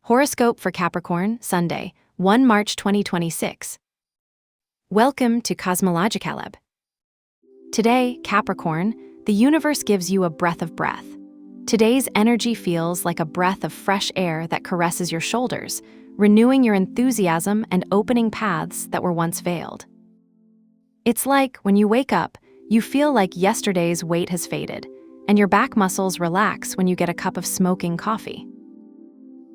Horoscope for Capricorn, Sunday, 1 March 2026. Welcome to CosmologicaLab. Today, Capricorn, the universe gives you a breath of breath. Today's energy feels like a breath of fresh air that caresses your shoulders, renewing your enthusiasm and opening paths that were once veiled. It's like when you wake up, you feel like yesterday's weight has faded, and your back muscles relax when you get a cup of smoking coffee.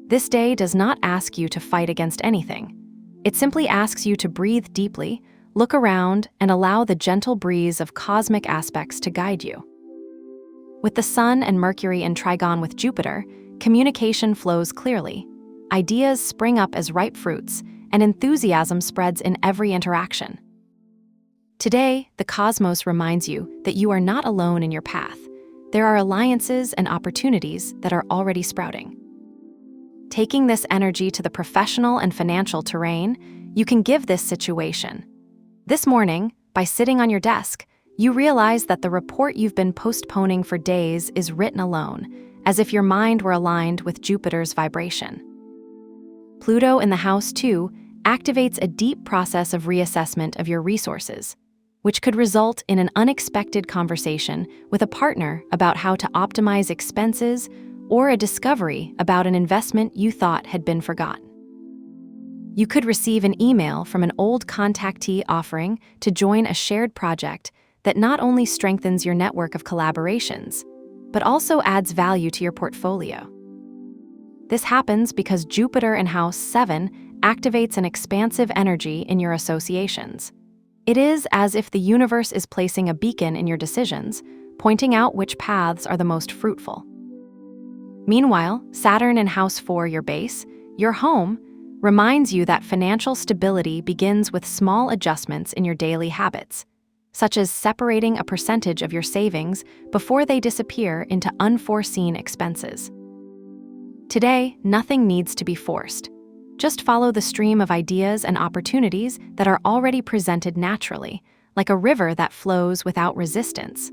This day does not ask you to fight against anything. It simply asks you to breathe deeply, look around, and allow the gentle breeze of cosmic aspects to guide you. With the Sun and Mercury in trigon with Jupiter, communication flows clearly. Ideas spring up as ripe fruits, and enthusiasm spreads in every interaction. Today, the cosmos reminds you that you are not alone in your path. There are alliances and opportunities that are already sprouting. Taking this energy to the professional and financial terrain, you can give this situation. This morning, by sitting on your desk, you realize that the report you've been postponing for days is written alone, as if your mind were aligned with Jupiter's vibration. Pluto in the house 2 activates a deep process of reassessment of your resources, which could result in an unexpected conversation with a partner about how to optimize expenses or a discovery about an investment you thought had been forgotten. You could receive an email from an old contactee offering to join a shared project that not only strengthens your network of collaborations, but also adds value to your portfolio. This happens because Jupiter in House 7 activates an expansive energy in your associations. It is as if the universe is placing a beacon in your decisions, pointing out which paths are the most fruitful. Meanwhile, Saturn in House 4, your base, your home, reminds you that financial stability begins with small adjustments in your daily habits, such as separating a percentage of your savings before they disappear into unforeseen expenses. Today, nothing needs to be forced. Just follow the stream of ideas and opportunities that are already presented naturally, like a river that flows without resistance.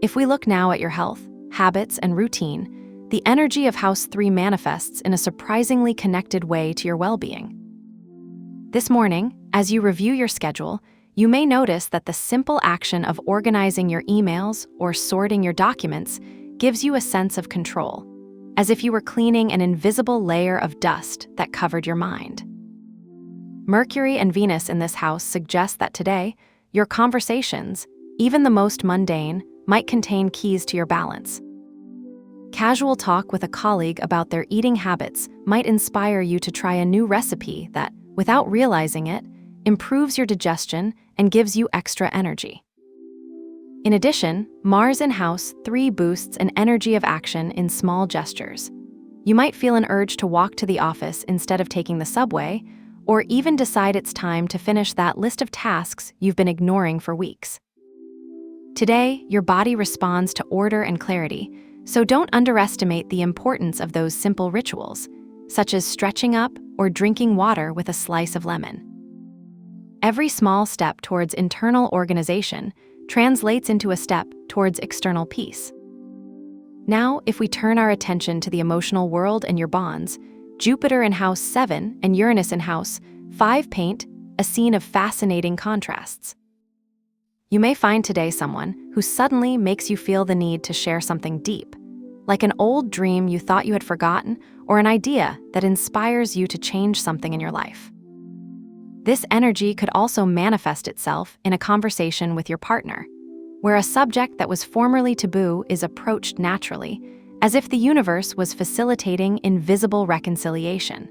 If we look now at your health, habits, and routine, the energy of House 3 manifests in a surprisingly connected way to your well-being. This morning, as you review your schedule, you may notice that the simple action of organizing your emails or sorting your documents gives you a sense of control, as if you were cleaning an invisible layer of dust that covered your mind. Mercury and Venus in this house suggest that today, your conversations, even the most mundane, might contain keys to your balance. Casual talk with a colleague about their eating habits might inspire you to try a new recipe that, without realizing it, improves your digestion and gives you extra energy. In addition, Mars in House 3 boosts an energy of action in small gestures. You might feel an urge to walk to the office instead of taking the subway, or even decide it's time to finish that list of tasks you've been ignoring for weeks. Today, your body responds to order and clarity, so don't underestimate the importance of those simple rituals, such as stretching up or drinking water with a slice of lemon. Every small step towards internal organization translates into a step towards external peace. Now, if we turn our attention to the emotional world and your bonds, Jupiter in House 7 and Uranus in House 5 paint a scene of fascinating contrasts. You may find today someone who suddenly makes you feel the need to share something deep, like an old dream you thought you had forgotten or an idea that inspires you to change something in your life. This energy could also manifest itself in a conversation with your partner, where a subject that was formerly taboo is approached naturally, as if the universe was facilitating invisible reconciliation.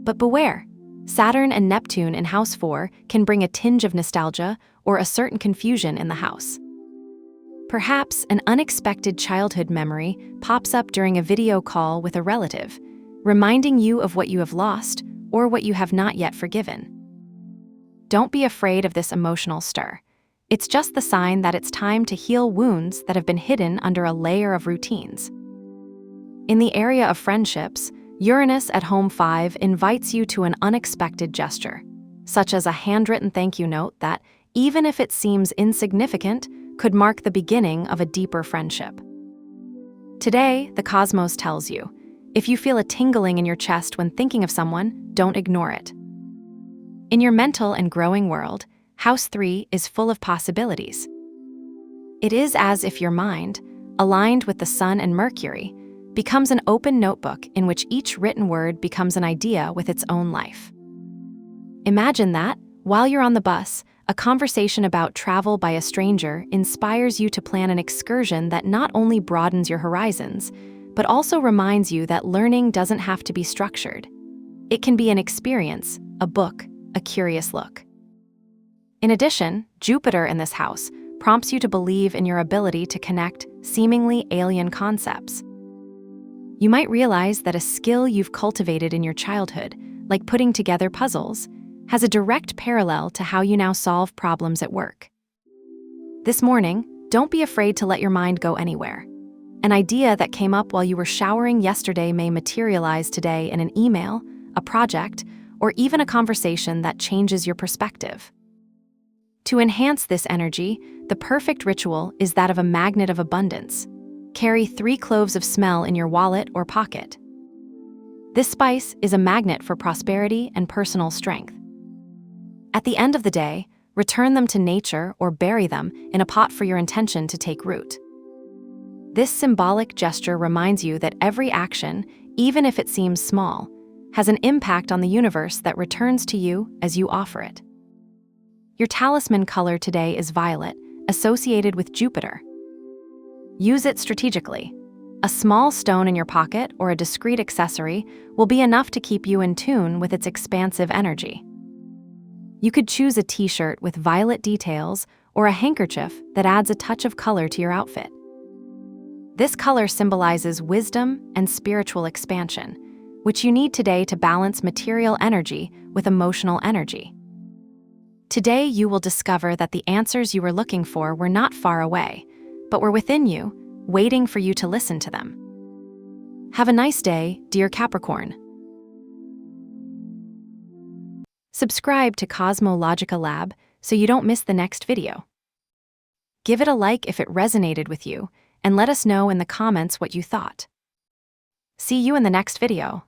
But beware! Saturn and Neptune in House 4 can bring a tinge of nostalgia or a certain confusion in the house. Perhaps an unexpected childhood memory pops up during a video call with a relative, reminding you of what you have lost or what you have not yet forgiven. Don't be afraid of this emotional stir. It's just the sign that it's time to heal wounds that have been hidden under a layer of routines. In the area of friendships, Uranus at Home 5 invites you to an unexpected gesture, such as a handwritten thank you note that, even if it seems insignificant, could mark the beginning of a deeper friendship. Today, the cosmos tells you, If you feel a tingling in your chest when thinking of someone, don't ignore it. In your mental and growing world, House 3 is full of possibilities. It is as if your mind, aligned with the Sun and Mercury, becomes an open notebook in which each written word becomes an idea with its own life. Imagine that, while you're on the bus, a conversation about travel by a stranger inspires you to plan an excursion that not only broadens your horizons, but also reminds you that learning doesn't have to be structured. It can be an experience, a book, a curious look. In addition, Jupiter in this house prompts you to believe in your ability to connect seemingly alien concepts. You might realize that a skill you've cultivated in your childhood, like putting together puzzles, has a direct parallel to how you now solve problems at work. This morning, don't be afraid to let your mind go anywhere. An idea that came up while you were showering yesterday may materialize today in an email, a project, or even a conversation that changes your perspective. To enhance this energy, the perfect ritual is that of a magnet of abundance. Carry 3 cloves of smell in your wallet or pocket. This spice is a magnet for prosperity and personal strength. At the end of the day, return them to nature or bury them in a pot for your intention to take root. This symbolic gesture reminds you that every action, even if it seems small, has an impact on the universe that returns to you as you offer it. Your talisman color today is violet, associated with Jupiter. Use it strategically. A small stone in your pocket or a discreet accessory will be enough to keep you in tune with its expansive energy. You could choose a t-shirt with violet details or a handkerchief that adds a touch of color to your outfit. This color symbolizes wisdom and spiritual expansion, which you need today to balance material energy with emotional energy. Today, you will discover that the answers you were looking for were not far away, but were within you, waiting for you to listen to them. Have a nice day, dear Capricorn. Subscribe to CosmologicaLab so you don't miss the next video. Give it a like if it resonated with you, and let us know in the comments what you thought. See you in the next video.